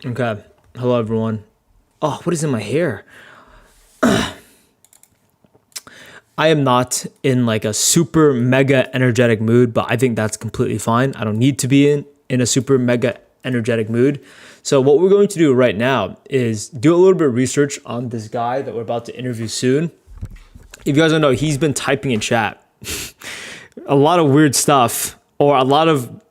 Okay. Hello, everyone. Oh, what is in my hair? I am not in like a super mega energetic mood, but I think that's completely fine. I don't need to be in a super mega energetic mood. So what we're going to do right now is do a little bit of research on this guy that we're about to interview soon. If you guys don't know, he's been typing in chat a lot of weird stuff or a lot of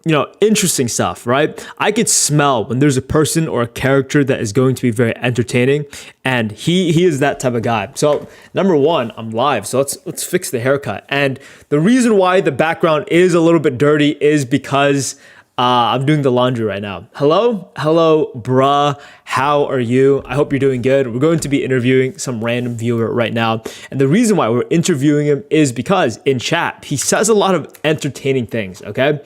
interesting stuff, right? I could smell when there's a person or a character that is going to be very entertaining, and he is that type of guy. So number one, I'm live, so let's fix the haircut. And the reason why the background is a little bit dirty is because I'm doing the laundry right now. Hello, bruh. How are you? I hope you're doing good. We're going to be interviewing some random viewer right now. And the reason why we're interviewing him is because in chat, he says a lot of entertaining things, okay?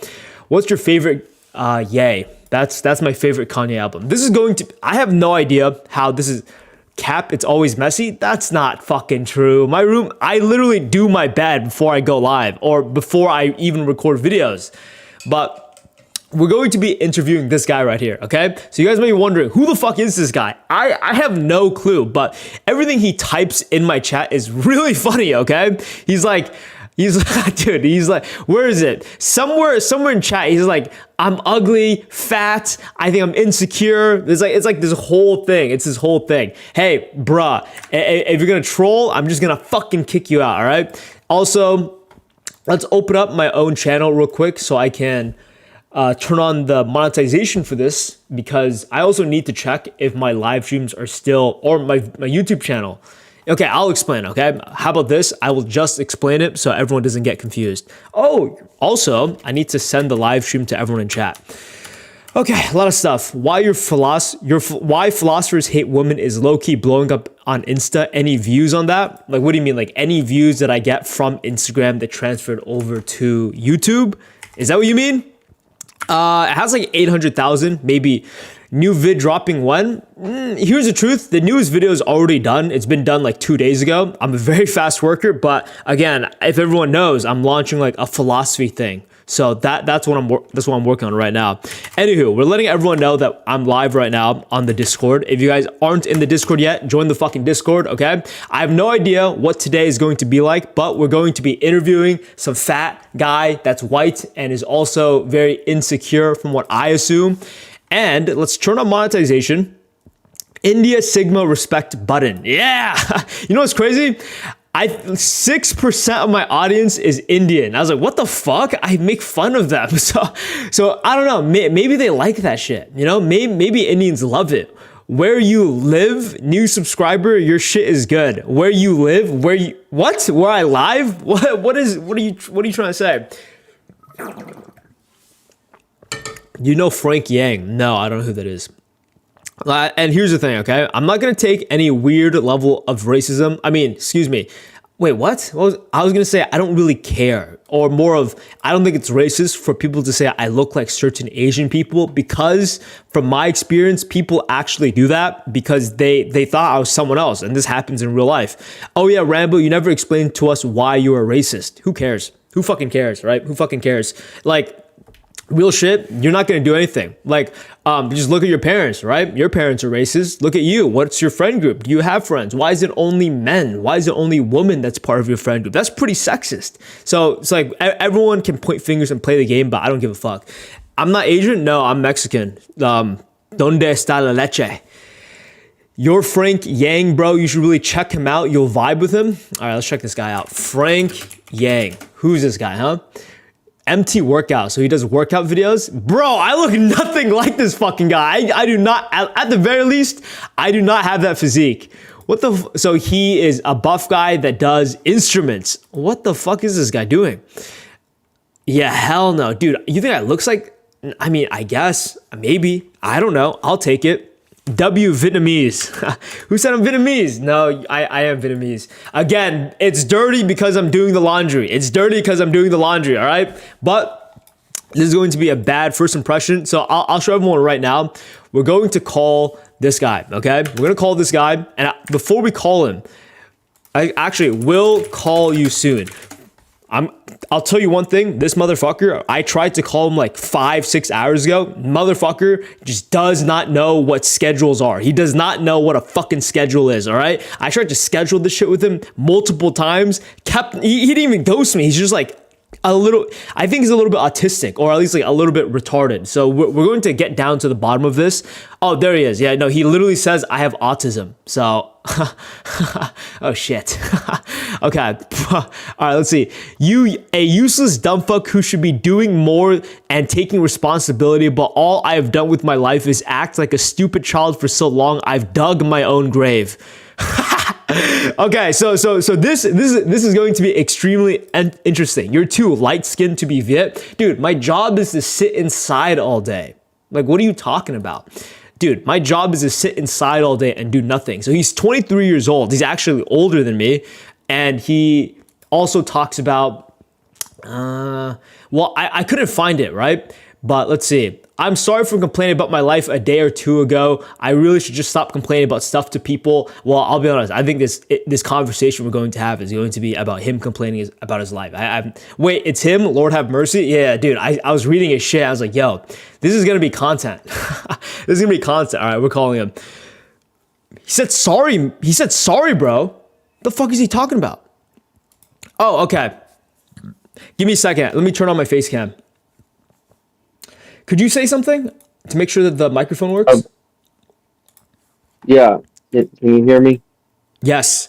What's your favorite Yay? That's my favorite Kanye album. This is going to, I have no idea how this is, cap, it's always messy. That's not fucking true. My room, I literally do my bed before I go live or before I even record videos. But we're going to be interviewing this guy right here, okay? So you guys may be wondering, who the fuck is this guy? I have no clue, but everything he types in my chat is really funny, okay? He's like, dude, he's like, where is it? Somewhere in chat, he's like, I'm ugly, fat, I think I'm insecure. It's like this whole thing. It's this whole thing. Hey, bruh, if you're gonna troll, I'm just gonna fucking kick you out, all right? Also, let's open up my own channel real quick so I can turn on the monetization for this, because I also need to check if my live streams are still, or my YouTube channel. Okay, I'll explain, okay? How about this? I will just explain it so everyone doesn't get confused. Oh, also, I need to send the live stream to everyone in chat. Okay, a lot of stuff. Why philosophers hate women is low-key blowing up on Insta. Any views on that? Like, what do you mean? Like, any views that I get from Instagram that transferred over to YouTube? Is that what you mean? It has like 800,000, maybe. New vid dropping when? Here's the truth. The newest video is already done. It's been done like 2 days ago. I'm a very fast worker, but again, if everyone knows, I'm launching like a philosophy thing. So that's what I'm working on right now. Anywho, we're letting everyone know that I'm live right now on the Discord. If you guys aren't in the Discord yet, join the fucking Discord, okay? I have no idea what today is going to be like, but we're going to be interviewing some fat guy that's white and is also very insecure from what I assume. And let's turn on monetization. India Sigma respect button. Yeah. You know what's crazy? 6% of my audience is Indian. I was like, what the fuck? I make fun of them. So I don't know. Maybe they like that shit. You know, maybe Indians love it. Where you live, new subscriber, your shit is good. Where you live, where I live? What are you trying to say? You know Frank Yang? No, I don't know who that is. And here's the thing, okay? I'm not going to take any weird level of racism. I mean, excuse me. Wait, what? I was going to say I don't really care. Or more of, I don't think it's racist for people to say I look like certain Asian people, because from my experience, people actually do that because they thought I was someone else. And this happens in real life. Oh yeah, Rambo, you never explained to us why you are racist. Who cares? Who fucking cares, right? Who fucking cares? Like, real shit, you're not going to do anything. Like, just look at your parents, right? Your parents are racist. Look at you. What's your friend group? Do you have friends? Why is it only men? Why is it only women that's part of your friend group? That's pretty sexist. So it's like everyone can point fingers and play the game, but I don't give a fuck. I'm not Asian. No, I'm Mexican. Donde está la leche? You're Frank Yang, bro. You should really check him out. You'll vibe with him. All right, let's check this guy out. Frank Yang. Who's this guy, huh? MT workout, so he does workout videos. Bro, I look nothing like this fucking guy. I do not, at the very least, I do not have that physique. So he is a buff guy that does instruments. What the fuck is this guy doing? Yeah, hell no. Dude, you think I looks like, I mean, I guess, maybe, I don't know. I'll take it. W Vietnamese. Who said I'm Vietnamese? No, I am Vietnamese. Again, it's dirty because I'm doing the laundry. It's dirty because I'm doing the laundry, all right? But this is going to be a bad first impression. So I'll show everyone right now. We're going to call this guy, okay? We're going to call this guy. And before we call him, I actually will call you soon. I'll tell you one thing. This motherfucker, I tried to call him like 5-6 hours ago. Motherfucker just does not know what schedules are. He does not know what a fucking schedule is. All right. I tried to schedule this shit with him multiple times. He didn't even ghost me. He's just like a little, I think he's a little bit autistic, or at least like a little bit retarded. So we're going to get down to the bottom of this. Oh, there he is. Yeah, no, he literally says I have autism. So, oh shit. Okay. All right, let's see. You, a useless dumb fuck who should be doing more and taking responsibility, but all I have done with my life is act like a stupid child for so long I've dug my own grave. Okay, so this is going to be extremely interesting. You're too light skinned to be Viet, dude. My job is to sit inside all day. Like, what are you talking about, dude? My job is to sit inside all day and do nothing. So he's 23 years old. He's actually older than me, and he also talks about. Well, I couldn't find it, right? But let's see. I'm sorry for complaining about my life a day or two ago. I really should just stop complaining about stuff to people. Well, I'll be honest. I think this conversation we're going to have is going to be about him complaining about his life. Wait, it's him? Lord have mercy? Yeah, dude. I was reading his shit. I was like, yo, this is going to be content. This is going to be content. All right, we're calling him. He said sorry. He said sorry, bro. The fuck is he talking about? Oh, okay. Give me a second. Let me turn on my face cam. Could you say something to make sure that the microphone works? Yeah. Can you hear me? Yes.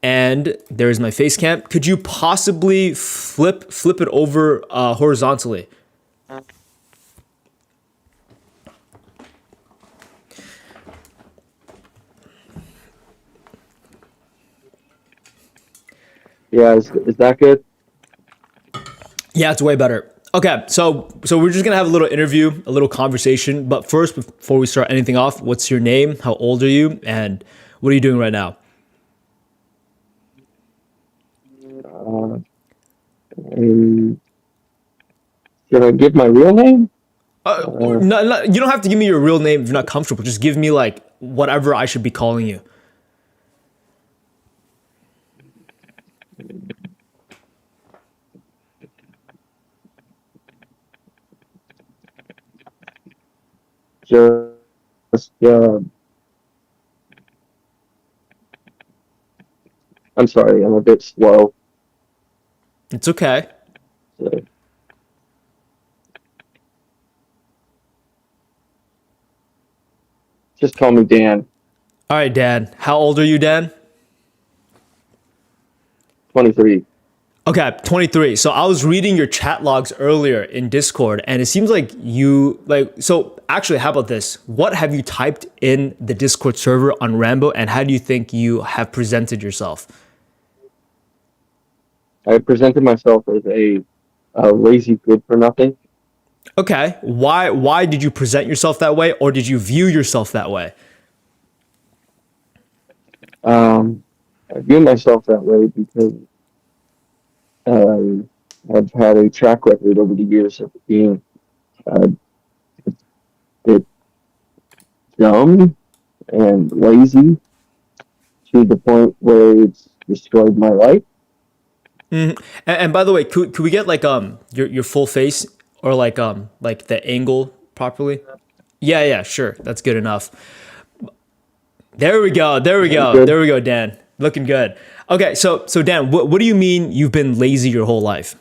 And there's my face cam. Could you possibly flip it over horizontally? Yeah, is that good? Yeah, it's way better. Okay, so we're just gonna have a little interview, a little conversation. But first, before we start anything off, what's your name? How old are you? And what are you doing right now? Should I give my real name? No, you don't have to give me your real name if you're not comfortable. Just give me like whatever I should be calling you. Just I'm sorry, I'm a bit slow. It's okay. So. Just call me Dan. All right, Dan. How old are you, Dan? 23. Okay, 23. So I was reading your chat logs earlier in Discord, and it seems like so actually, how about this? What have you typed in the Discord server on Rambo, and how do you think you have presented yourself? I presented myself as a lazy good for nothing. Okay. Why did you present yourself that way, or did you view yourself that way? I view myself that way because I've had a track record over the years of being a bit dumb and lazy to the point where it's destroyed my life. Mm-hmm. And by the way, could we get like your full face, or like the angle properly? Yeah, sure. That's good enough. There we go, Dan. Looking good. Okay, so Dan, what do you mean you've been lazy your whole life?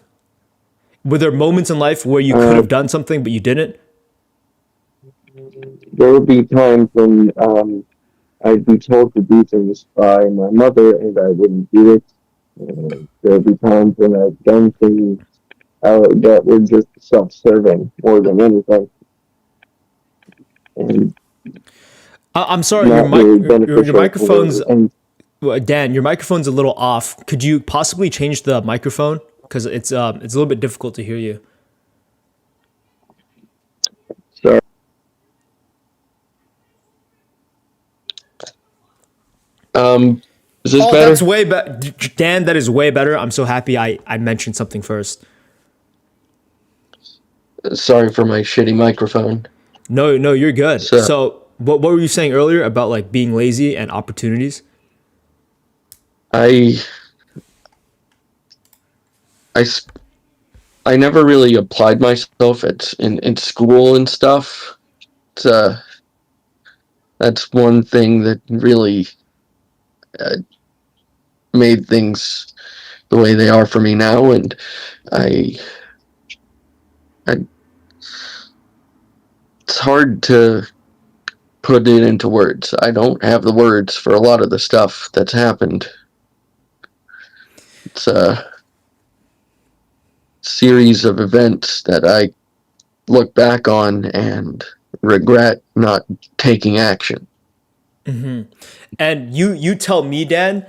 Were there moments in life where you could have done something but you didn't? There would be times when I'd be told to do things by my mother and I wouldn't do it. There would be times when I've done things that were just self-serving more than anything. And I'm sorry, your microphone's... Dan, your microphone's a little off. Could you possibly change the microphone? Because it's a little bit difficult to hear you. Sorry. Is this better? That's way better. Dan, that is way better. I'm so happy I mentioned something first. Sorry for my shitty microphone. No, you're good. So what were you saying earlier about like being lazy and opportunities? I, I never really applied myself in school and stuff. It's, that's one thing that really uh, made things the way they are for me now, and I, I it's hard to put it into words. I don't have the words for a lot of the stuff that's happened. It's a series of events that I look back on and regret not taking action. And you tell me, Dan,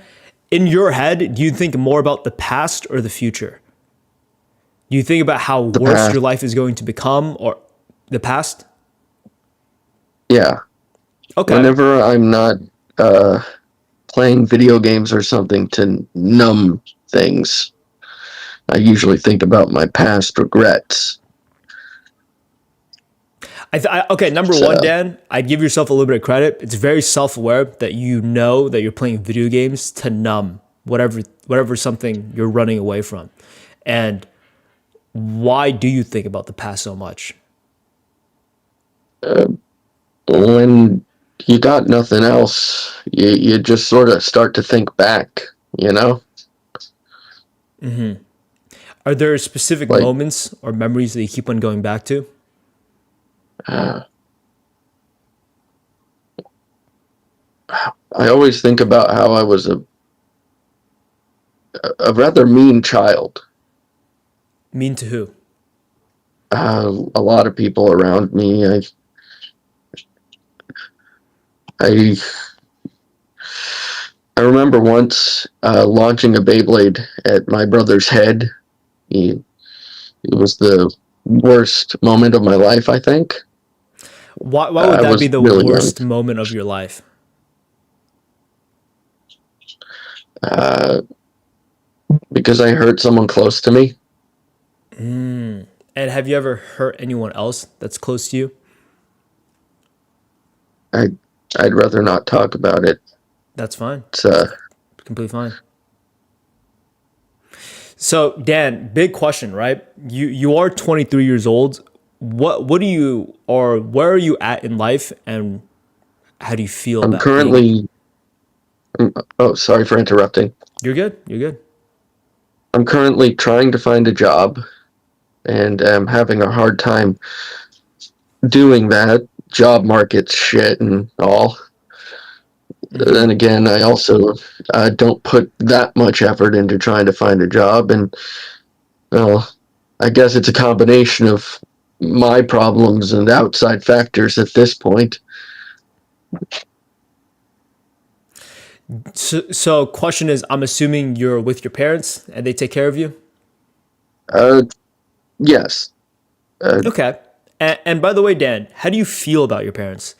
in your head, do you think more about the past or the future? Do you think about how The worse past, your life is going to become or the past? yeah. Okay. Whenever I'm not uh, playing video games or something to numb things, I usually think about my past regrets. Okay, number So, one, Dan, I'd give yourself a little bit of credit. It's very self-aware that you know that you're playing video games to numb whatever something you're running away from. And why do you think about the past so much? uh, when you got nothing else, you just sort of start to think back, you know? Are there specific Like, moments or memories that you keep on going back to? uh, I always think about how I was a rather mean child. Mean to who? A lot of people around me, I, I remember once launching a Beyblade at my brother's head. He, it was the worst moment of my life, I think. Why would I that be was the really young. worst moment of your life? Uh, because I hurt someone close to me. And have you ever hurt anyone else that's close to you? I, I'd rather not talk about it. That's fine. It's, Completely fine. So, Dan, big question, right? You are 23 years old. What do you or where are you at in life and how do you feel I'm about being? currently, oh, sorry for interrupting. You're good. You're good. I'm currently trying to find a job and am having a hard time doing that. Job market's shit and all. Then again, I also don't put that much effort into trying to find a job, and well, I guess it's a combination of my problems and outside factors at this point. So question is, I'm assuming you're with your parents and they take care of you. Uh, yes, Okay. And by the way, Dan, how do you feel about your parents?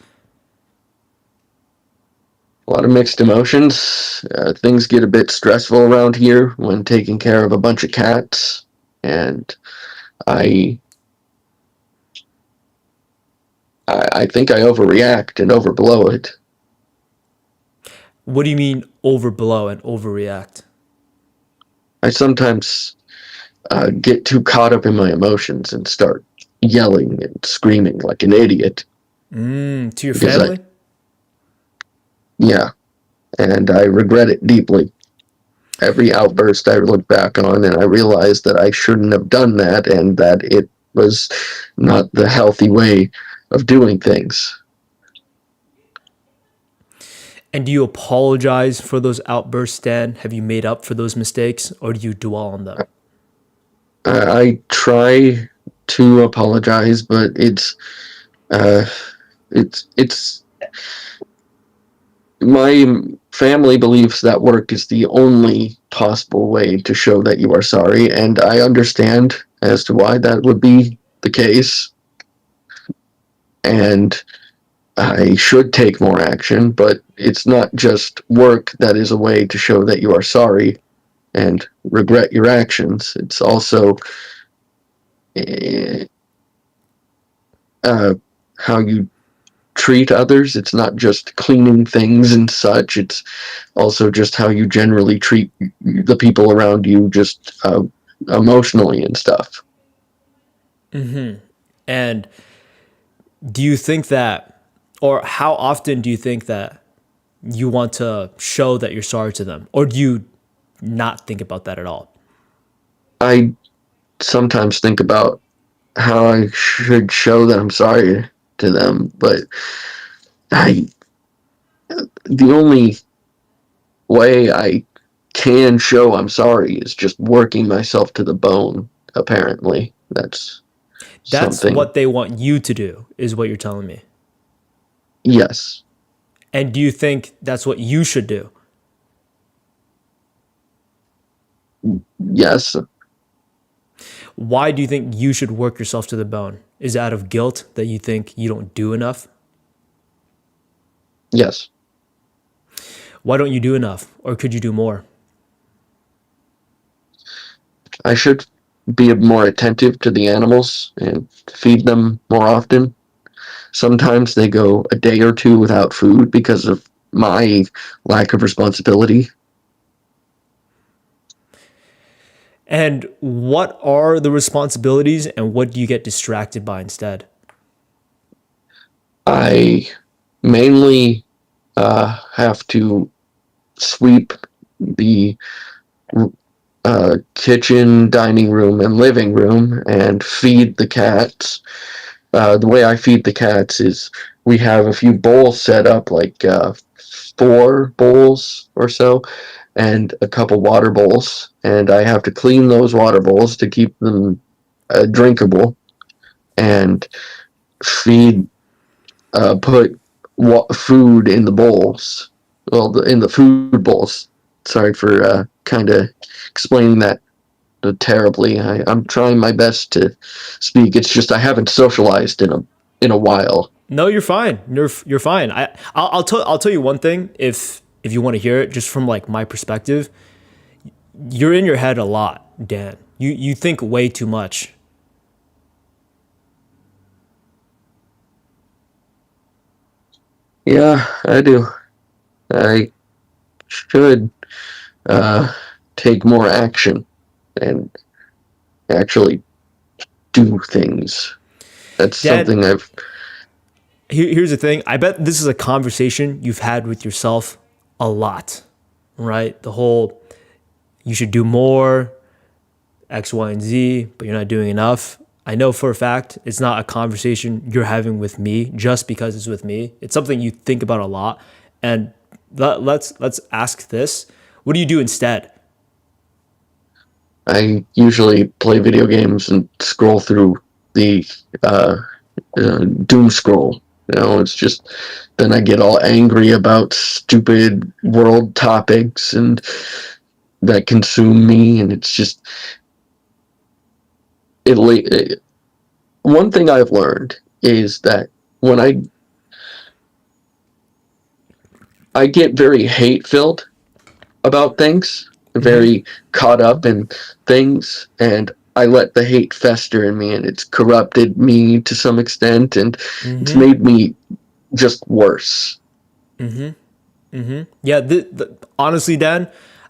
a lot of mixed emotions. Things get a bit stressful around here when taking care of a bunch of cats, and I, I think I overreact and overblow it. What do you mean overblow and overreact? I sometimes get too caught up in my emotions and start yelling and screaming like an idiot To your because family? yeah, and I regret it deeply. Every outburst I look back on and I realize that I shouldn't have done that and that it was not the healthy way of doing things. And do you apologize for those outbursts, Dan? Have you made up for those mistakes or do you dwell on them? I try to apologize, but uh, it's my family believes that work is the only possible way to show that you are sorry, and I understand as to why that would be the case. And I should take more action, but it's not just work that is a way to show that you are sorry and regret your actions. It's also uh, how you treat others. It's not just cleaning things and such. It's also just how you generally treat the people around you, just emotionally and stuff. And do you think that, or how often do you think that you want to show that you're sorry to them? Or do you not think about that at all? I sometimes think about how I should show that I'm sorry to them, but I the only way I can show I'm sorry is just working myself to the bone, apparently. That's That's something. what they want you to do, is what you're telling me. Yes. And do you think that's what you should do? Yes. Why do you think you should work yourself to the bone? Is it out of guilt that you think you don't do enough? Yes. Why don't you do enough? Or could you do more? I should be more attentive to the animals and feed them more often. Sometimes they go a day or two without food because of my lack of responsibility. And what are the responsibilities and what do you get distracted by instead? I mainly have to sweep the kitchen, dining room, and living room and feed the cats. The way I feed the cats is we have a few bowls set up, like 4 bowls or so, and a couple water bowls. And I have to clean those water bowls to keep them drinkable and feed, put food in the bowls. Well, in the food bowls. Sorry for kind of explaining that terribly. I'm trying my best to speak. It's just I haven't socialized in a while. No, you're fine. You're fine. I'll tell you one thing if you want to hear it just from like my perspective. You're in your head a lot, Dan. You think way too much. Yeah, I do. I should uh, take more action and actually do things. That's Dan, something I've. here's the thing. I bet this is a conversation you've had with yourself a lot, right? The whole you should do more, X, Y, and Z, but you're not doing enough. I know for a fact it's not a conversation you're having with me just because it's with me. It's something you think about a lot. And let's ask this. What do you do instead? I usually play video games and scroll through the doom scroll. It's just then I get all angry about stupid world topics and that consume me, and it's just it. One thing I've learned is that when I get very hate filled about things, very caught up in things, and I let the hate fester in me, and it's corrupted me to some extent, and it's Mm-hmm. made me just worse. Yeah. Honestly, Dan,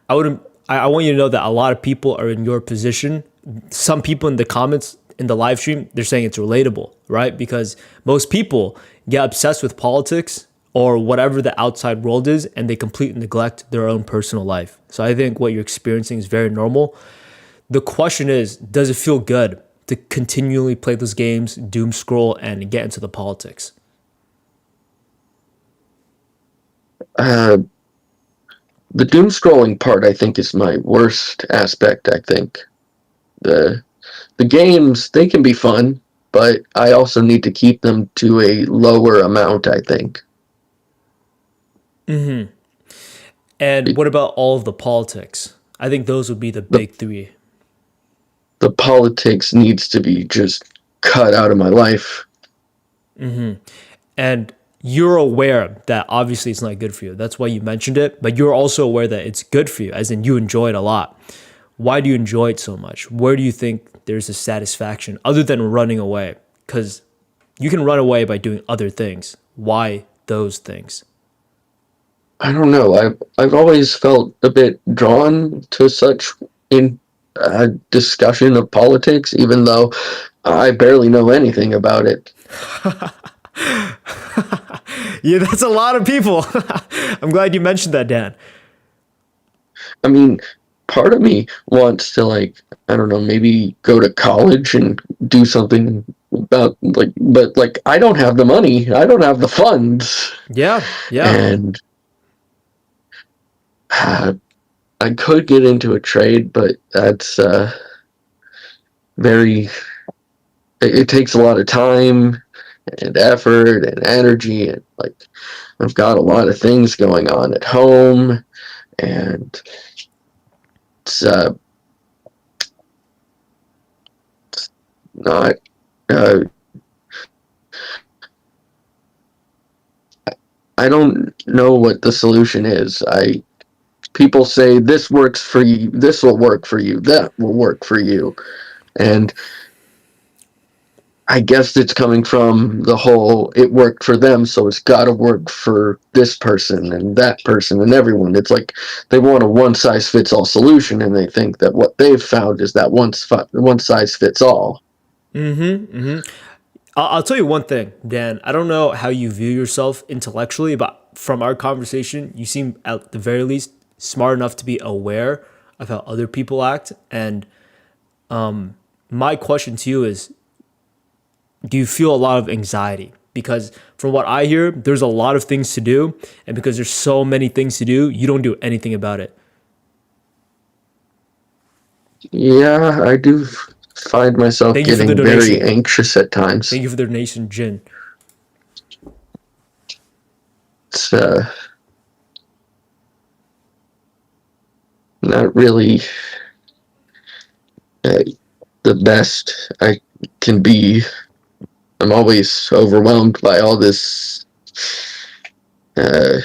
I would. I want you to know that a lot of people are in your position. Some people in the comments in the live stream, they're saying it's relatable, right? Because most people get obsessed with politics or whatever the outside world is, and they completely neglect their own personal life. So I think what you're experiencing is very normal. The question is, does it feel good to continually play those games, doom scroll, and get into the politics? Uh, the doom scrolling part, I think, is my worst aspect. I think the the games, they can be fun, but I also need to keep them to a lower amount. I think And what about all of the politics? I think those would be the the big three. the politics needs to be just cut out of my life. And you're aware that obviously it's not good for you. That's why you mentioned it, but you're also aware that it's good for you, as in you enjoy it a lot. Why do you enjoy it so much? Where do you think there's a satisfaction other than running away? Because you can run away by doing other things. Why those things? I don't know. I've always felt a bit drawn to such in discussion of politics, even though I barely know anything about it. Yeah, that's a lot of people. I'm glad you mentioned that, Dan. I mean, part of me wants to, like, I don't know, maybe go to college and do something about, like, but like I don't have the money, I don't have the funds, Yeah, yeah. and uh, I could get into a trade, but that's very. It takes a lot of time and effort and energy, and like I've got a lot of things going on at home, and it's not. Uh, I don't know what the solution is. People say this works for you, this will work for you, that will work for you, and I guess it's coming from the whole it worked for them, so it's got to work for this person and that person and everyone. It's like they want a one size fits all solution, and they think that what they've found is that one size fits all. Mm-hmm. Mm-hmm. I'll tell you one thing, Dan. I don't know how you view yourself intellectually, but from our conversation, you seem at the very least smart enough to be aware of how other people act. And my question to you is, do you feel a lot of anxiety? Because from what I hear, there's a lot of things to do, and because there's so many things to do, you don't do anything about it. Yeah, I do find myself Thank you for the getting very donation. anxious at times. Thank you for the donation, Jin. It's not really uh, the best I can be. I'm always overwhelmed by all this. Uh,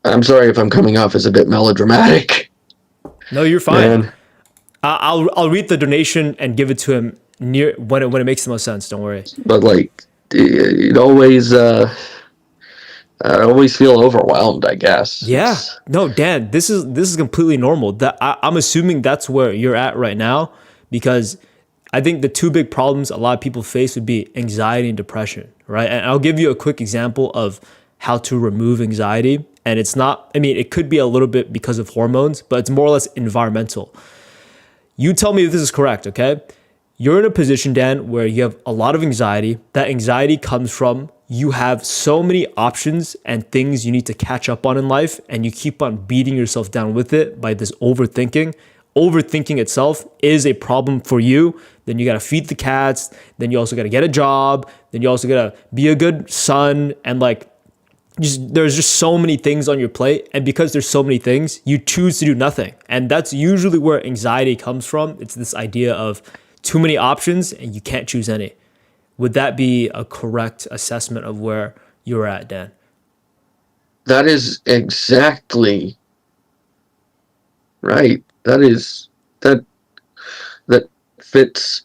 I'm sorry if I'm coming off as a bit melodramatic, No, you're fine. man. I'll read the donation and give it to him near when it makes the most sense. Don't worry. But like, it always, I always feel overwhelmed. I guess Yeah. it's No, Dan, this is completely normal. That I'm assuming that's where you're at right now, because I think the two big problems a lot of people face would be anxiety and depression, right? And I'll give you a quick example of how to remove anxiety. And it's not, I mean, it could be a little bit because of hormones, but it's more or less environmental. You tell me if this is correct, okay? You're in a position, Dan, where you have a lot of anxiety. That anxiety comes from you have so many options and things you need to catch up on in life, and you keep on beating yourself down with it by this overthinking. Overthinking itself is a problem for you. Then you gotta feed the cats. Then you also gotta get a job. Then you also gotta be a good son. And like, there's just so many things on your plate, and because there's so many things, you choose to do nothing, and that's usually where anxiety comes from. It's this idea of too many options and you can't choose any. Would that be a correct assessment of where you're at, Dan? that is exactly right. That that fits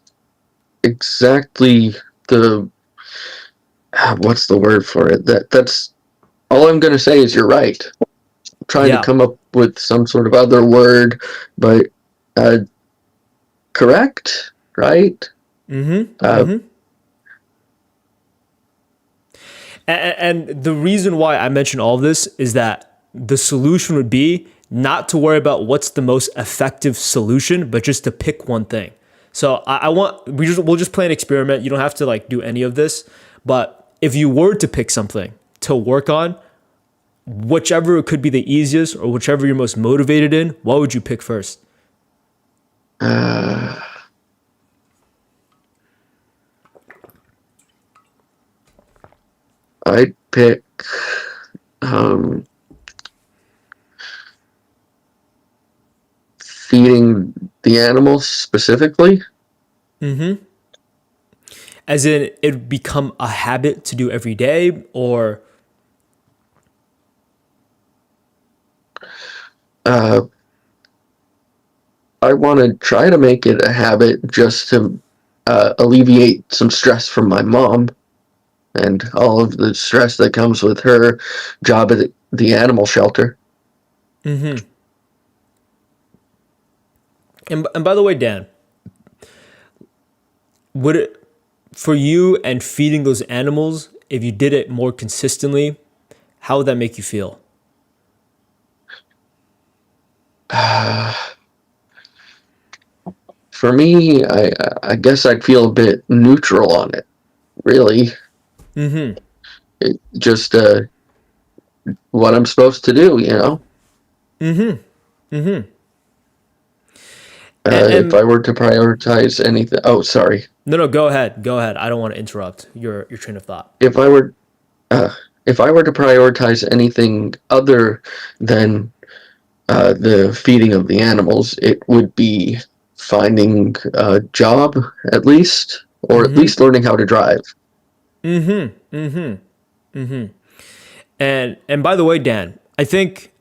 exactly the what's the word for it? That's all I'm gonna say is you're right. I'm trying to Yeah. come up with some sort of other word, but uh, correct, right? Mm-hmm. Uh, Mm-hmm. And the reason why I mention all of this is that the solution would be not to worry about what's the most effective solution, but just to pick one thing. So I want we'll just play an experiment. You don't have to like do any of this, but if you were to pick something to work on, whichever could be the easiest or whichever you're most motivated in, what would you pick first? uh, I'd pick um, feeding the animals specifically. Mm-hmm. As in, it become a habit to do every day, or Uh, I want to try to make it a habit just to alleviate some stress from my mom and all of the stress that comes with her job at the animal shelter. mm-hmm. And by the way, Dan, would it, for you and feeding those animals, if you did it more consistently, how would that make you feel? For me, I guess I'd feel a bit neutral on it. Really, Mm-hmm. just what I'm supposed to do. Mm-hmm. Mm-hmm. If I were to prioritize anything, oh, sorry. No, go ahead. Go ahead. I don't want to interrupt your train of thought. If I were, uh, if I were to prioritize anything other than the feeding of the animals, it would be finding a job at least, or at Mm-hmm. least learning how to drive. Mm-hmm. Mm-hmm. Mm-hmm. And by the way, Dan, I think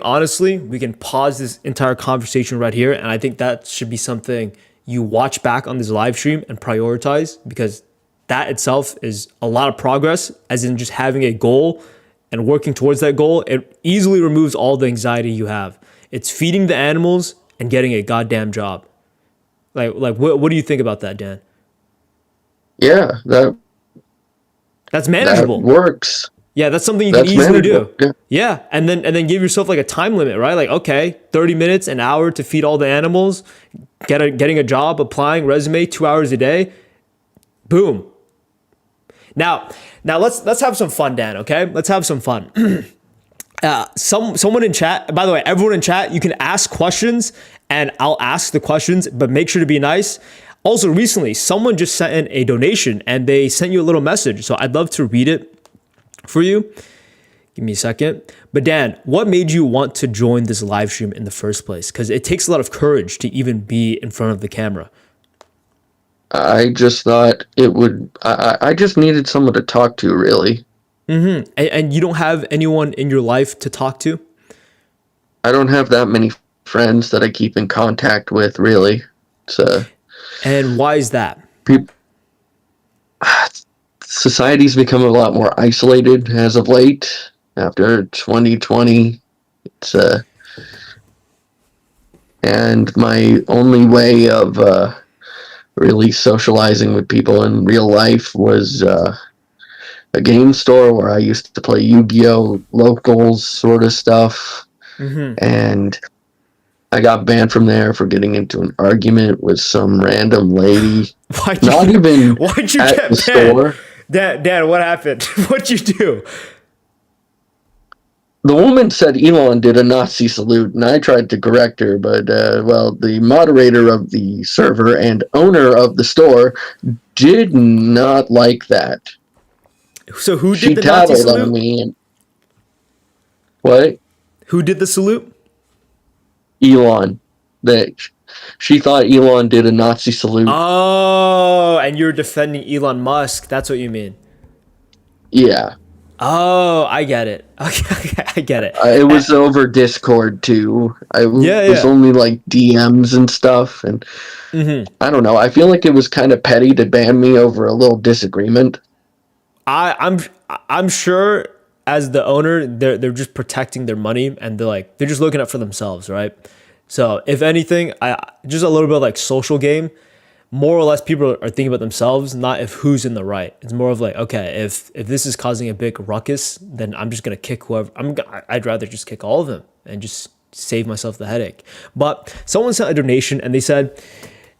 honestly we can pause this entire conversation right here, and I think that should be something you watch back on this live stream and prioritize, because that itself is a lot of progress, as in just having a goal and working towards that goal. It easily removes all the anxiety you have. It's feeding the animals and getting a goddamn job. Like what do you think about that, Dan? Yeah, That's that manageable. works. Yeah, that's something you can That's easily manageable. do. Yeah. Yeah, and then give yourself like a time limit, right? Like, okay, 30 minutes, an hour to feed all the animals, getting a job, applying, resume, 2 hours a day. Boom. Now let's have some fun, Dan, okay? Let's have some fun. Someone in chat, by the way, everyone in chat, you can ask questions and I'll ask the questions, but make sure to be nice. Also, recently, someone just sent in a donation and they sent you a little message. So I'd love to read it for you. Give me a second. But Dan, what made you want to join this live stream in the first place? Because it takes a lot of courage to even be in front of the camera. I just thought it would. I just needed someone to talk to, really. And you don't have anyone in your life to talk to? I don't have that many friends that I keep in contact with, really. So, And why is that? peop society's become a lot more isolated as of late. After 2020, it's and my only way of really socializing with people in real life was a game store where I used to play Yu-Gi-Oh! Locals sort of stuff, and I got banned from there for getting into an argument with some random lady. Not even Why'd you at get the banned? store. Dan, what happened? What'd you do? The woman said Elon did a Nazi salute, and I tried to correct her, but well, the moderator of the server and owner of the store did not like that. So who She did the Nazi tattled on salute? me. And, what? Who did the salute? Elon. That she thought Elon did a Nazi salute. Oh, and you're defending Elon Musk. That's what you mean. Yeah. Oh, I get it. Okay, I get it. It was over Discord too. I Yeah, was yeah. only like DMs and stuff, and I don't know. I feel like it was kind of petty to ban me over a little disagreement. I'm sure as the owner, they're just protecting their money, and they're just looking out for themselves, right? So if anything, I just a little bit of like social game. More or less, people are thinking about themselves, not if who's in the right. It's more of like, okay, if this is causing a big ruckus, then I'm just gonna kick whoever. I'd rather just kick all of them and just save myself the headache. But someone sent a donation and they said,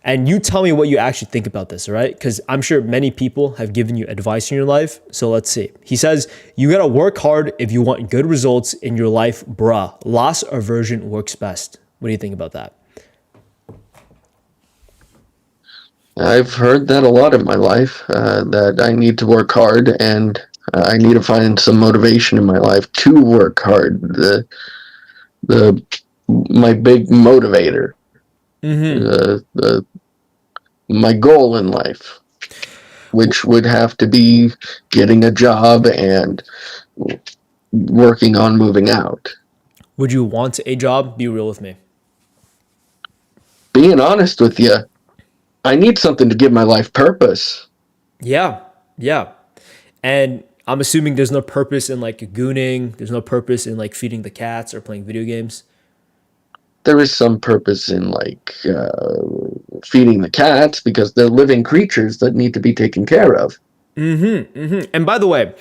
and you tell me what you actually think about this, all right? Because I'm sure many people have given you advice in your life. So let's see. He says, you gotta work hard if you want good results in your life, bruh. Loss aversion works best. What do you think about that? I've heard that a lot in my life, that I need to work hard and I need to find some motivation in my life to work hard. The my big motivator, the my goal in life, which would have to be getting a job and working on moving out. Would you want a job? Be real with me. Being honest with you, I need something to give my life purpose. Yeah, yeah. And I'm assuming there's no purpose in like gooning. There's no purpose in like feeding the cats or playing video games. there is some purpose in like feeding the cats because they're living creatures that need to be taken care of. And by the way,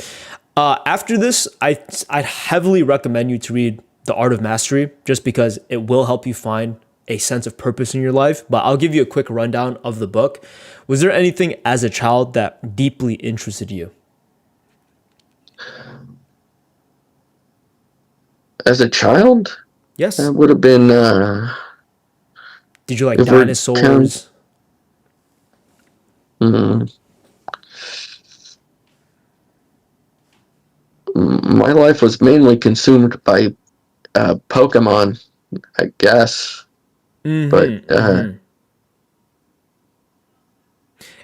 after this, I heavily recommend you to read The Art of Mastery, just because it will help you find a sense of purpose in your life. But I'll give you a quick rundown of the book. Was there anything as a child that deeply interested you? As a child, Yes. that would have been Did you like if we're count. dinosaurs? Mm, my life was mainly consumed by Pokemon, I guess. But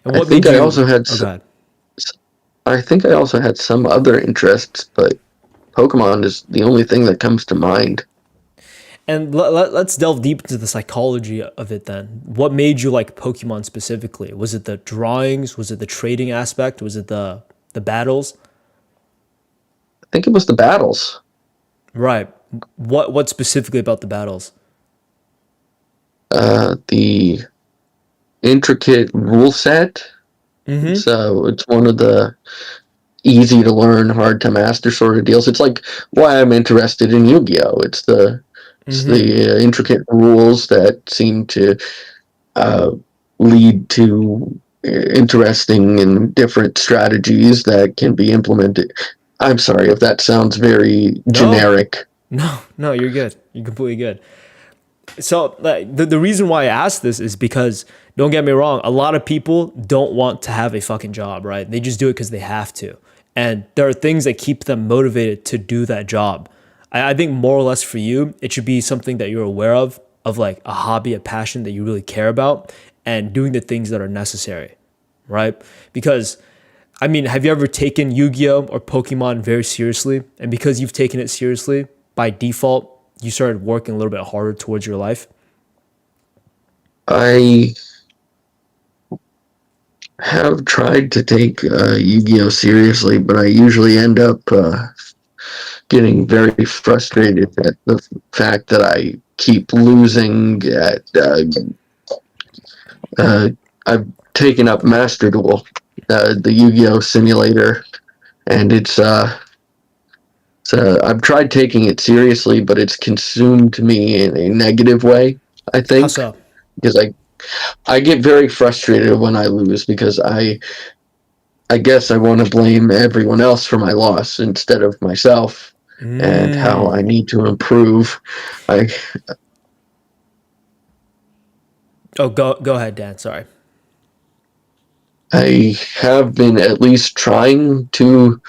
And I what think made I you? also had Oh God. I think I also had some other interests, but Pokemon is the only thing that comes to mind. And let's delve deep into the psychology of it then. What made you like Pokemon specifically? Was it the drawings? Was it the trading aspect? Was it the battles? I think it was the battles, Right. What specifically about the battles? the intricate rule set. So it's one of the easy to learn, hard to master sort of deals. It's like why I'm interested in Yu-Gi-Oh. It's the intricate rules that seem to uh, lead to interesting and different strategies that can be implemented. I'm sorry if that sounds very No, generic. no, you're good. You're completely good. So like, the reason why I asked this is because don't get me wrong, a lot of people don't want to have a fucking job, right? They just do it because they have to. And there are things that keep them motivated to do that job. I think more or less for you, it should be something that you're aware of like a hobby, a passion that you really care about, and doing the things that are necessary, right? Because I mean, have you ever taken Yu-Gi-Oh or Pokemon very seriously? And because you've taken it seriously, by default, you started working a little bit harder towards your life. I have tried to take Yu-Gi-Oh seriously, but I usually end up getting very frustrated at the fact that I keep losing. Uh, I've taken up Master Duel, the Yu-Gi-Oh simulator, and I've tried taking it seriously, but it's consumed me in a negative way. I How think so? because I get very frustrated when I lose because I guess I want to blame everyone else for my loss instead of myself and how I need to improve. I Oh, go ahead, Dan. Sorry. I have been at least trying to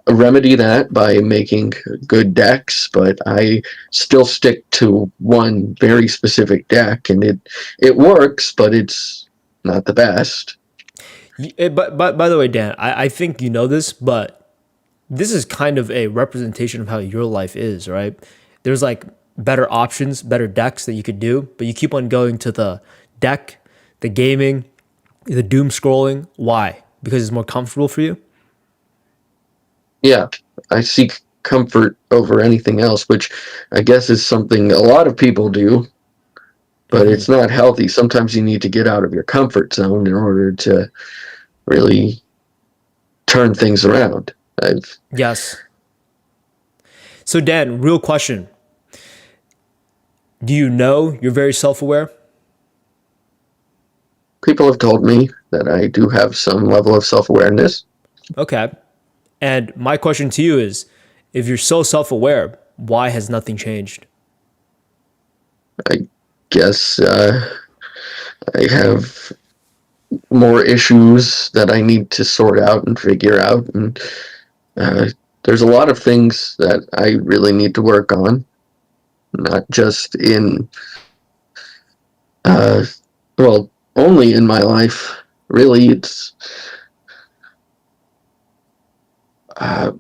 remedy that by making good decks, but I still stick to one very specific deck, and it works, but it's not the best. But by the way, Dan, I think you know this, but this is kind of a representation of how your life is, right? There's like better options, better decks that you could do, but you keep on going to the deck, the gaming, the doom scrolling. Why? Because it's more comfortable for you. Yeah, I seek comfort over anything else, which I guess is something a lot of people do, but it's not healthy. Sometimes you need to get out of your comfort zone in order to really turn things around. I've Yes. So Dan, real question. Do you know you're very self-aware? People have told me that I do have some level of self-awareness. Okay. And my question to you is, if you're so self-aware, why has nothing changed? I guess I have more issues that I need to sort out and figure out, and uh, there's a lot of things that I really need to work on, not just in uh, well, only in my life. Really, uh,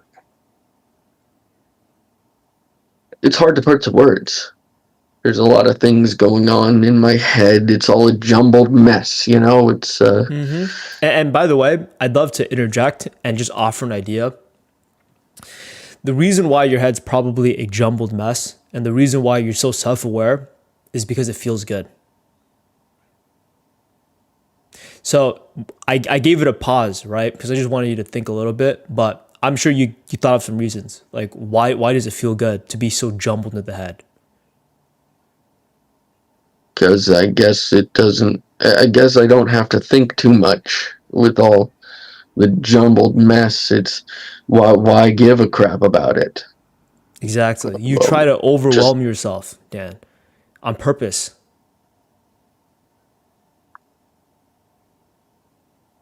it's hard to put to words. There's a lot of things going on in my head. It's all a jumbled mess, you know. It's And by the way, I'd love to interject and just offer an idea. The reason why your head's probably a jumbled mess and the reason why you're so self-aware is because it feels good. So I gave it a pause, right? Because I just wanted you to think a little bit, but I'm sure you thought of some reasons. Like why does it feel good to be so jumbled in the head? Because I guess it doesn't. I guess I don't have to think too much with all the jumbled mess. It's why give a crap about it? Exactly. You Well, try to just overwhelm yourself, Dan, on purpose.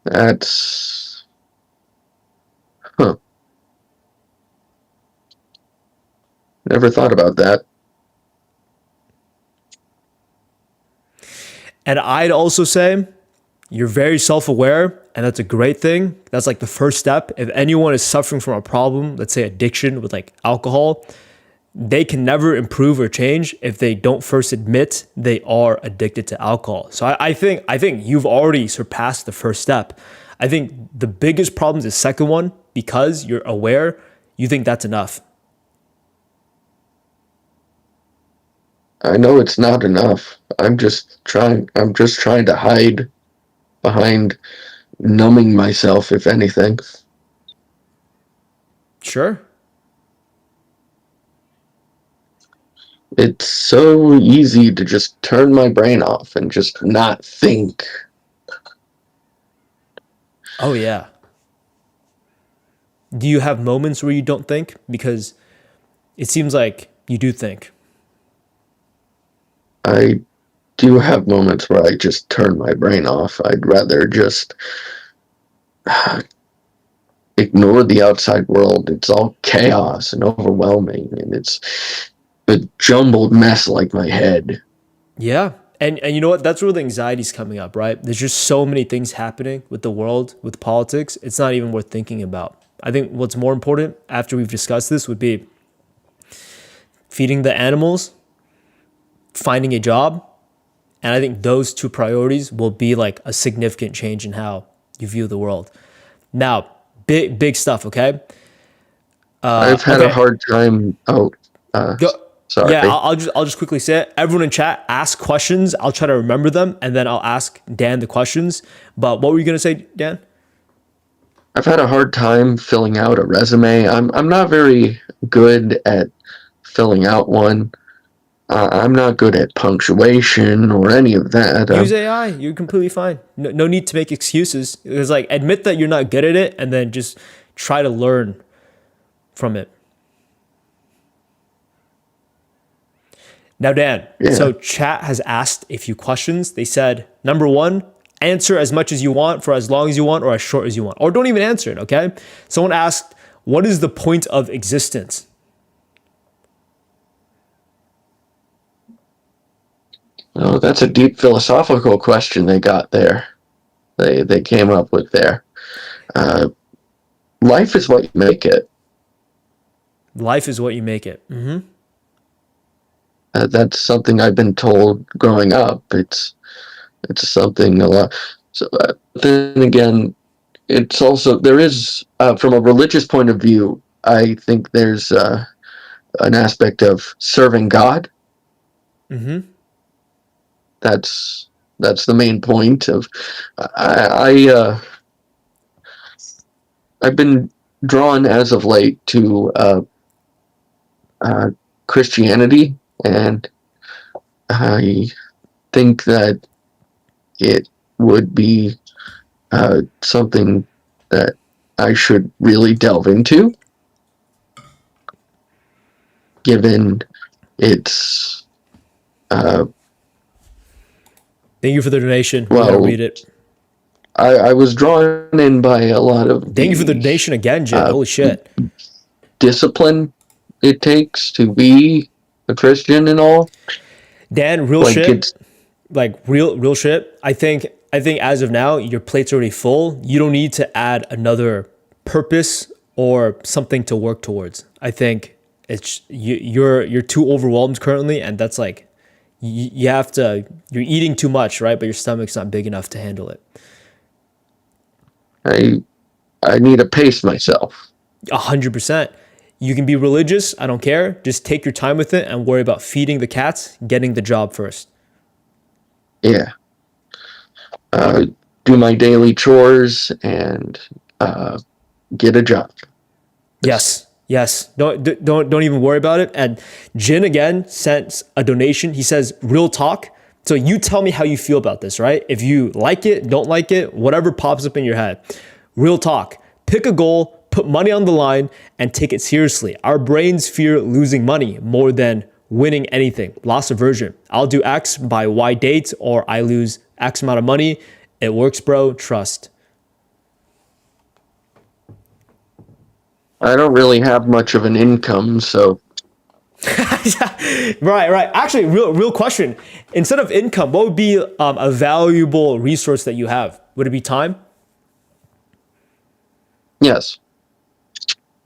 that's huh. Never thought about that. And I'd also say you're very self-aware, and that's a great thing. That's like the first step. If anyone is suffering from a problem, let's say addiction with like alcohol, they can never improve or change if they don't first admit they are addicted to alcohol. So I think you've already surpassed the first step. I think the biggest problem is the second one because you're aware. You think that's enough. I know it's not enough. I'm just trying to hide behind numbing myself, if anything. Sure. It's so easy to just turn my brain off and just not think. Oh yeah. Do you have moments where you don't think? Because it seems like you do think. I do have moments where I just turn my brain off. I'd rather just ignore the outside world. It's all chaos and overwhelming, and it's a jumbled mess like my head. Yeah. And you know what? That's where the anxiety's coming up, right? There's just so many things happening with the world, with politics. It's not even worth thinking about. I think what's more important after we've discussed this would be feeding the animals, finding a job. And I think those two priorities will be like a significant change in how you view the world. Now, big stuff, okay? I've had a Okay. hard time. Oh, Go. Yeah, sorry. I'll just quickly say it. Everyone in chat, ask questions. I'll try to remember them, and then I'll ask Dan the questions. But what were you gonna say, Dan? I've had a hard time filling out a resume. I'm not very good at filling out one. I'm not good at punctuation or any of that. Use AI. You're completely fine. No need to make excuses. It's like admit that you're not good at it, and then just try to learn from it. Now, Dan, Yeah. so chat has asked a few questions. They said, number one, answer as much as you want for as long as you want or as short as you want. Or don't even answer it, okay? Someone asked, what is the point of existence? Oh, that's a deep philosophical question they got there. They came up with there. Uh, Life is what you make it. Life is what you make it. That's something I've been told growing up. It's something a lot. So then again, it's also there is from a religious point of view. I think there's an aspect of serving God. Mm-hmm. That's that's the main point of. I've been drawn as of late to uh, Christianity, and I think that it would be something that I should really delve into, given its uh, Thank you for the donation. We gotta well, read it. I was drawn in by a lot of Thank you for the the donation again, Jin. uh, Holy shit. discipline it takes to be a Christian and all. Dan, real Like it's shit. Like real shit. I think as of now, your plate's already full. You don't need to add another purpose or something to work towards. I think it's you're too overwhelmed currently, and that's like you have to. You're eating too much, right? But your stomach's not big enough to handle it. I I need to pace myself. 100%. You can be religious, I don't care. Just take your time with it and worry about feeding the cats, getting the job first. Yeah. Do my daily chores and get a job. Yes, yes. Don't even worry about it. And Jin again sent a donation. He says, "Real talk." So you tell me how you feel about this, right? If you like it, don't like it, whatever pops up in your head. Real talk. Pick a goal, put money on the line, and take it seriously. Our brains fear losing money more than winning anything. Loss aversion. I'll do X by Y date, or I lose X amount of money. It works, bro. Trust. I don't really have much of an income, so Right. Actually, real question. Instead of income, what would be a valuable resource that you have? Would it be time? yes.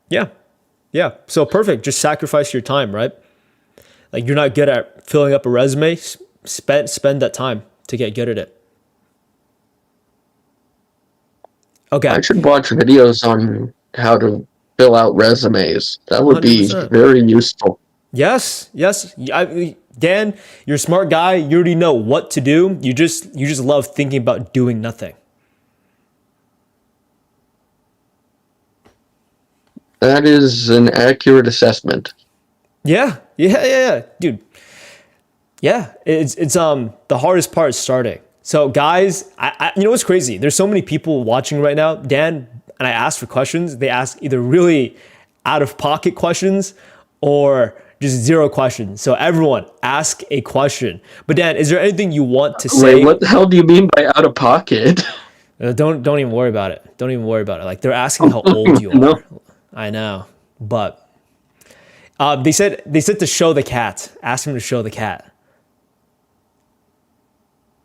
Yeah. Yeah. So perfect. Just sacrifice your time, right? Like you're not good at filling up a resume. Spend that time to get good at it. Okay. I should watch videos on how to fill out resumes. That would be 100%. very useful. Yes. Dan, you're a smart guy. You already know what to do. You just love thinking about doing nothing. That is an accurate assessment. Yeah, dude. Yeah, it's the hardest part is starting. So guys, you know what's crazy? There's so many people watching right now. Dan and I ask for questions. They ask either really out of pocket questions or just zero questions. So everyone ask a question. But Dan, is there anything you want to say? Wait, what the hell do you mean by out of pocket? Don't even worry about it. Don't even worry about it. Like they're asking how old you are. No. I know, but they said to show the cat. Ask him to show the cat.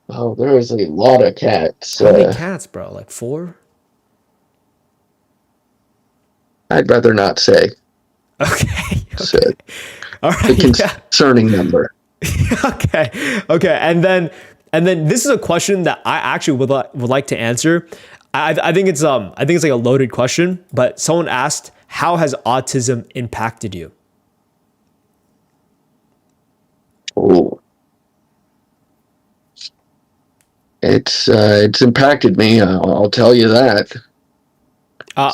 Oh, there is a lot of cats. How many cats, bro? Like 4? I'd rather not say. Okay. It's All a right. Yeah. concerning number. Okay. And then this is a question that I actually would like to answer. I think it's like a loaded question, but someone asked, how has autism impacted you? Oh, it's impacted me. I'll tell you that.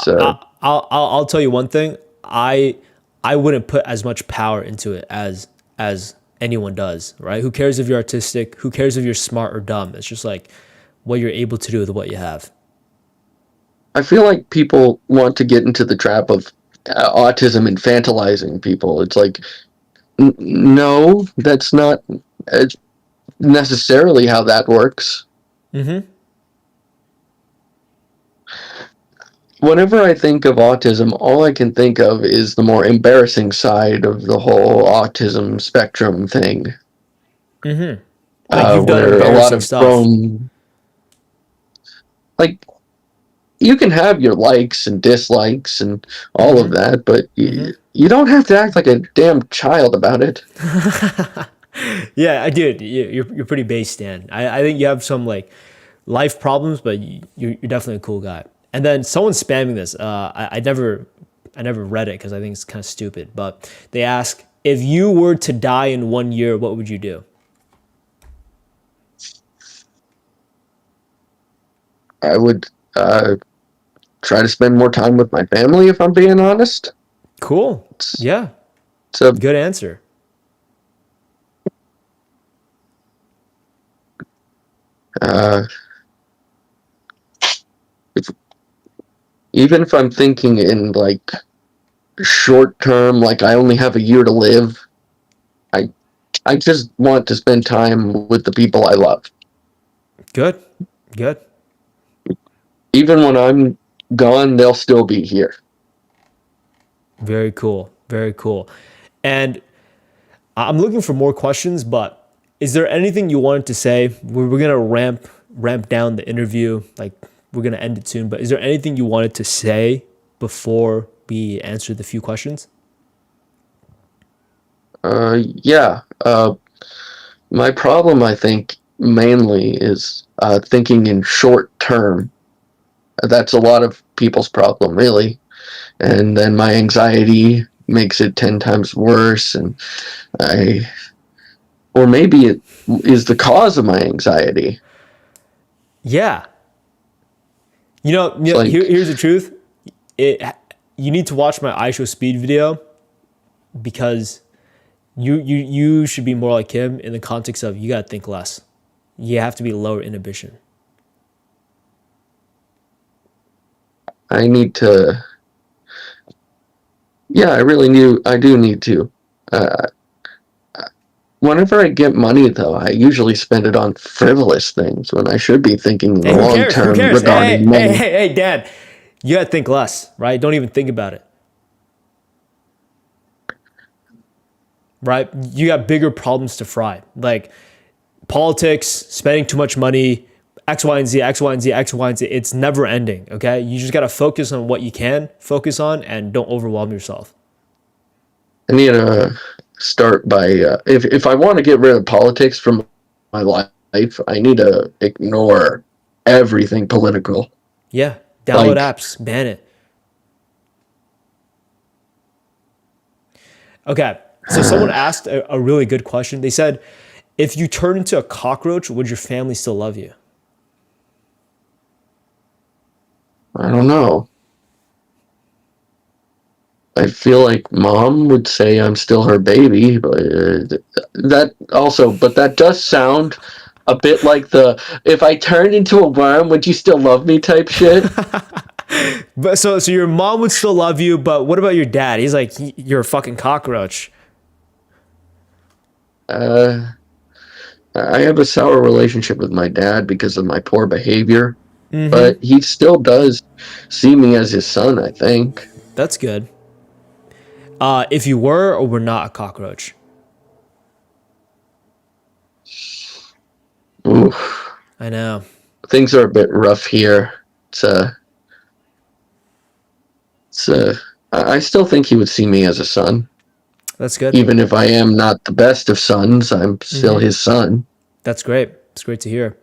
So I'll tell you one thing. I wouldn't put as much power into it as anyone does, right? Who cares if you're artistic? Who cares if you're smart or dumb? It's just like what you're able to do with what you have. I feel like people want to get into the trap of autism infantilizing people. It's like, no, that's not necessarily how that works. Mm-hmm. Whenever I think of autism, all I can think of is the more embarrassing side of the whole autism spectrum thing. Mm-hmm. Like you've done Where a lot embarrassing of stuff. grown, like, you can have your likes and dislikes and all of that, but you don't have to act like a damn child about it. Yeah, I did. You're pretty based, Dan. I think you have some like life problems, but you're definitely a cool guy. And then someone's spamming this. I never read it because I think it's kind of stupid. But they ask, if you were to die in 1 year, what would you do? I would try to spend more time with my family, if I'm being honest. Cool. Yeah. It's a Good answer. Even if I'm thinking in like short term, like I only have a year to live, I just want to spend time with the people I love. Good. Even when I'm gone, they'll still be here. Very cool. And I'm looking for more questions, but is there anything you wanted to say? We're gonna ramp down the interview. Like we're gonna end it soon, but is there anything you wanted to say before we answer the few questions? Yeah. My problem, I think, mainly is thinking in short term. That's a lot of people's problem, really. And then my anxiety makes it 10 times worse. And I, or maybe it is the cause of my anxiety. Yeah. It's like, Here's the truth. You need to watch my I Show Speed video, because you should be more like him in the context of you got to think less. You have to be lower inhibition. I need to, yeah, I do need to. Uh, Whenever I get money, though, I usually spend it on frivolous things when I should be thinking Hey, who long cares? Who term cares? regarding money. Hey, Dad. You got to think less, right? Don't even think about it. Right? You got bigger problems to fry. Like politics, spending too much money, X, Y, and Z, X, Y, and Z, X, Y, and Z. It's never ending, okay? You just got to focus on what you can focus on and don't overwhelm yourself. I need to start by, if I want to get rid of politics from my life, I need to ignore everything political. Yeah. Download Like, apps, ban it. Okay. So someone asked a really good question. They said, if you turn into a cockroach, would your family still love you? I don't know. I feel like mom would say I'm still her baby, but that does sound a bit like the if I turned into a worm, would you still love me type shit. But so your mom would still love you, but what about your dad? He's like, you're a fucking cockroach. Uh, I have a sour relationship with my dad because of my poor behavior, but he still does see me as his son, I think. That's good. If you were or were not a cockroach. Oof. I know. Things are a bit rough here. I still think he would see me as a son. That's good. Even if I am not the best of sons, I'm still his son. That's great. It's great to hear.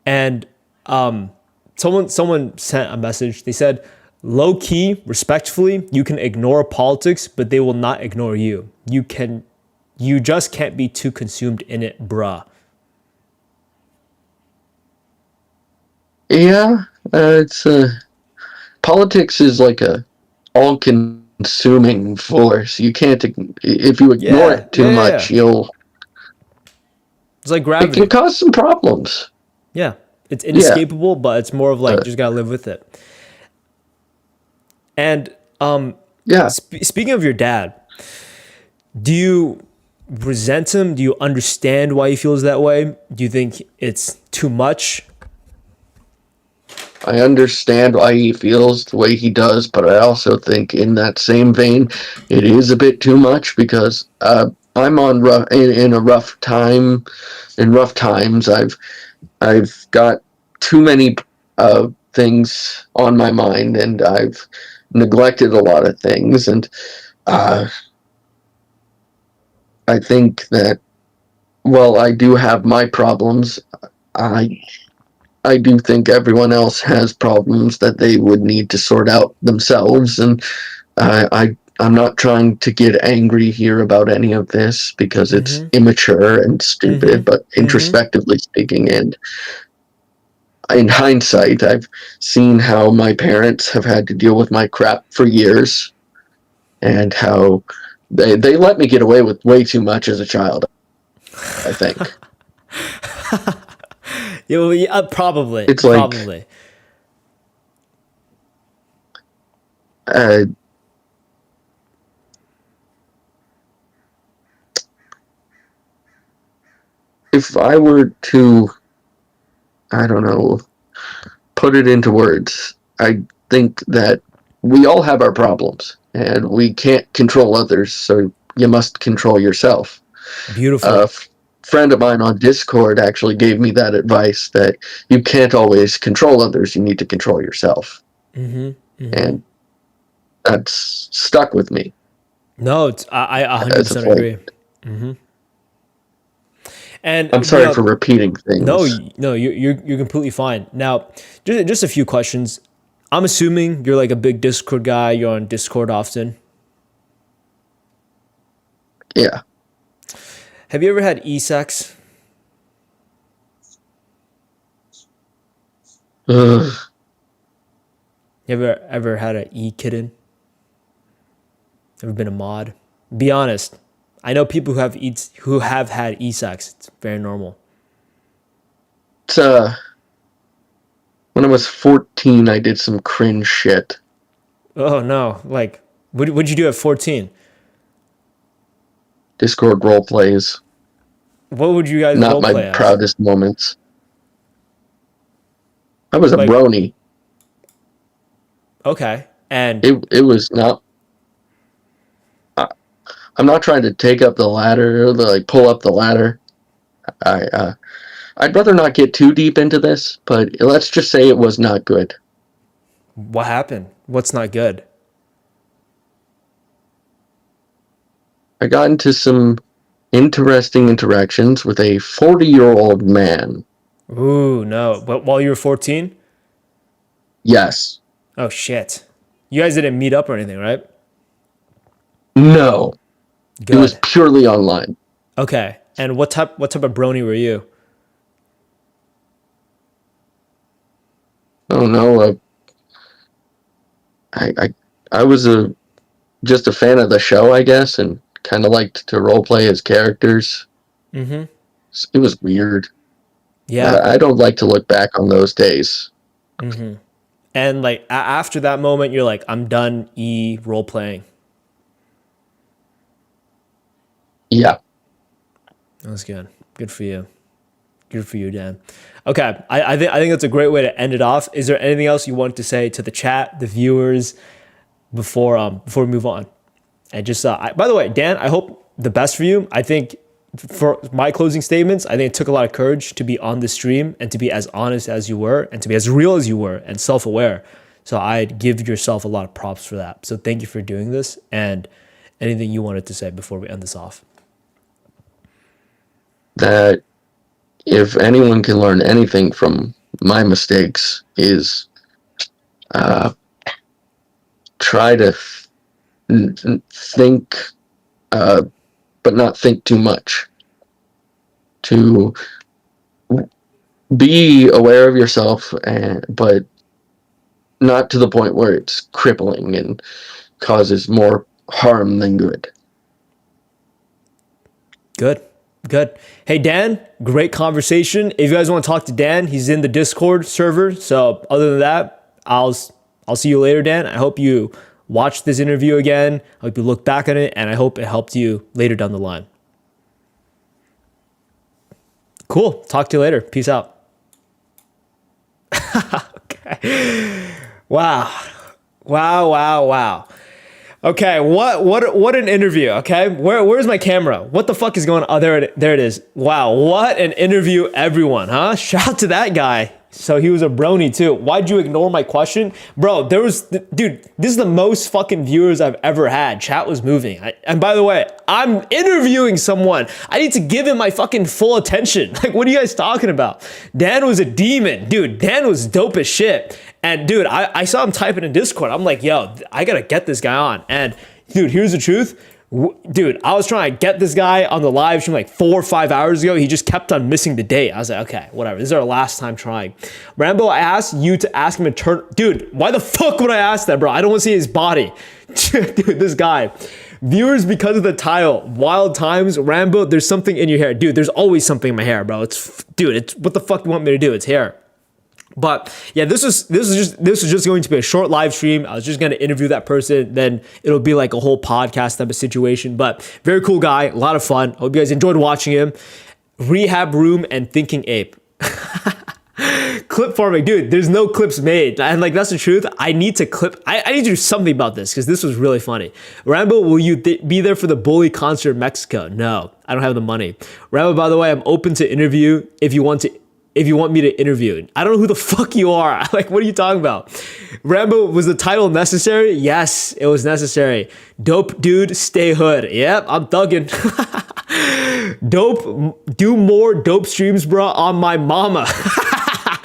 And someone sent a message. They said, low key, respectfully, you can ignore politics, but they will not ignore you. You just can't be too consumed in it, bruh. Yeah, it's politics is like a all-consuming force. You can't if you ignore it too much, It's like it gravity. can cause some problems. Yeah. It's Yeah, inescapable, but it's more of like, just gotta live with it. And yeah. speaking of your dad, do you resent him? Do you understand why he feels that way? Do you think it's too much? I understand why he feels the way he does, but I also think in that same vein, it is a bit too much because I'm on in a rough time. In rough times, I've got too many things on my mind, and I've neglected a lot of things, and uh, I think that while I do have my problems, I I do think everyone else has problems that they would need to sort out themselves, and I'm not trying to get angry here about any of this because it's immature and stupid, but introspectively speaking, and in hindsight, I've seen how my parents have had to deal with my crap for years, and how they let me get away with way too much as a child, I think. Yeah, probably. It's like, Probably. uh, if I were to, I don't know, put it into words, I think that we all have our problems and we can't control others, so you must control yourself. Beautiful. A friend of mine on Discord actually gave me that advice that you can't always control others, you need to control yourself. And that's stuck with me. No, I as a 100% point. agree. And I'm sorry for repeating things. No, you're completely fine. Now, just a few questions. I'm assuming you're like a big Discord guy. You're on Discord often. Yeah. Have you ever had e-sex? Ugh. You ever had an e-kitten? Ever been a mod? Be honest. I know people who have had e-sex. It's very normal. It's, when I was 14, I did some cringe shit. Oh no! Like, what'd you do at 14? Discord role plays. What would you guys Not role my play as? proudest moments. I was a Like, brony. okay, and It was not. I'm not trying to take up the ladder or like pull up the ladder. I'd rather not get too deep into this, but let's just say it was not good. what happened? What's not good? I got into some interesting interactions with a 40-year-old man. Ooh, no! But while you were 14? Yes. Oh shit! You guys didn't meet up or anything, right? No. It was Good. purely online. Okay. And what type of brony were you? Oh no. I was just a fan of the show, I guess, and kind of liked to role play as characters. Mm-hmm. It was weird. Yeah. I don't like to look back on those days. Mm-hmm. And like after that moment, you're like, I'm done role playing. Yeah. That's good. Good for you. Good for you, Dan. Okay, I think that's a great way to end it off. Is there anything else you want to say to the chat, the viewers, before we move on? And just by the way, Dan, I hope the best for you. I think for my closing statements, I think it took a lot of courage to be on the stream and to be as honest as you were and to be as real as you were and self-aware. So I'd give yourself a lot of props for that. So thank you for doing this. And anything you wanted to say before we end this off? That if anyone can learn anything from my mistakes is try to think, but not think too much. To be aware of yourself, but not to the point where it's crippling and causes more harm than good. Good. Good. Hey, Dan, great conversation. If you guys want to talk to Dan, he's in the Discord server. So other than that, I'll see you later, Dan. I hope you watch this interview again. I hope you look back on it, and I hope it helped you later down the line. Cool. Talk to you later. Peace out. Okay. Wow. Wow. Okay, what an interview, okay? Where's my camera? What the fuck is going on? Oh, there it is. Wow, what an interview, everyone, huh? Shout out to that guy. So he was a brony too. Why'd you ignore my question? Bro, dude, this is the most fucking viewers I've ever had. Chat was moving. And by the way, I'm interviewing someone. I need to give him my fucking full attention. Like, what are you guys talking about? Dan was a demon. Dude, Dan was dope as shit. And dude, I saw him typing in Discord. I'm like, yo, I gotta get this guy on. And dude, here's the truth. Dude, I was trying to get this guy on the live stream like 4 or 5 hours ago. He just kept on missing the date. I was like, okay, whatever. This is our last time trying. Rambo, I asked you to ask him to turn. Dude, why the fuck would I ask that, bro? I don't want to see his body. Dude, this guy. Viewers, because of the title, Wild Times, Rambo, there's something in your hair. Dude, there's always something in my hair, bro. It's what the fuck do you want me to do? It's hair. But yeah, this was just going to be a short live stream. I was just going to interview that person. Then it'll be like a whole podcast type of situation. But very cool guy, a lot of fun. Hope you guys enjoyed watching him. Rehab Room and Thinking Ape. Clip farming, dude. There's no clips made, and like that's the truth. I need to clip. I need to do something about this because this was really funny. Rambo, will you be there for the Bully concert in Mexico? No, I don't have the money. Rambo, by the way, I'm open to interview if you want me to interview. I don't know who the fuck you are. Like, what are you talking about? Rambo, was the title necessary? Yes, it was necessary. Dope dude, stay hood. Yep, I'm thugging. Dope, do more dope streams, bro, on my mama.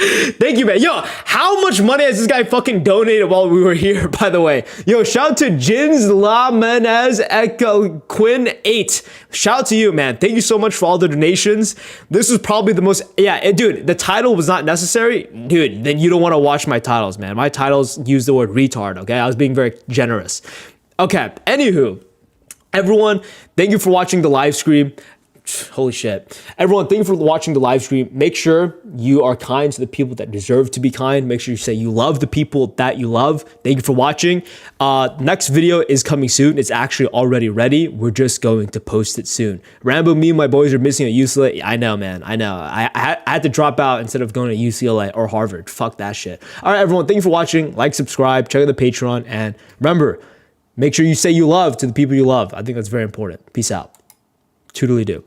Thank you, man. Yo, how much money has this guy fucking donated while we were here, by the way? Yo, shout out to Jins La Menez Echo Quinn 8. Shout out to you, man. Thank you so much for all the donations. This was probably the most, dude, the title was not necessary. Dude, then you don't want to watch my titles, man. My titles use the word retard, okay? I was being very generous. Okay, anywho, everyone, thank you for watching the live stream. Holy shit. Everyone, thank you for watching the live stream. Make sure you are kind to the people that deserve to be kind. Make sure you say you love the people that you love. Thank you for watching. Next video is coming soon. It's actually already ready. We're just going to post it soon. Rambo, me and my boys are missing at UCLA. I know, man. I know. I had to drop out instead of going to UCLA or Harvard. Fuck that shit. All right, everyone. Thank you for watching. Like, subscribe, check out the Patreon. And remember, make sure you say you love to the people you love. I think that's very important. Peace out. Toodly-doo.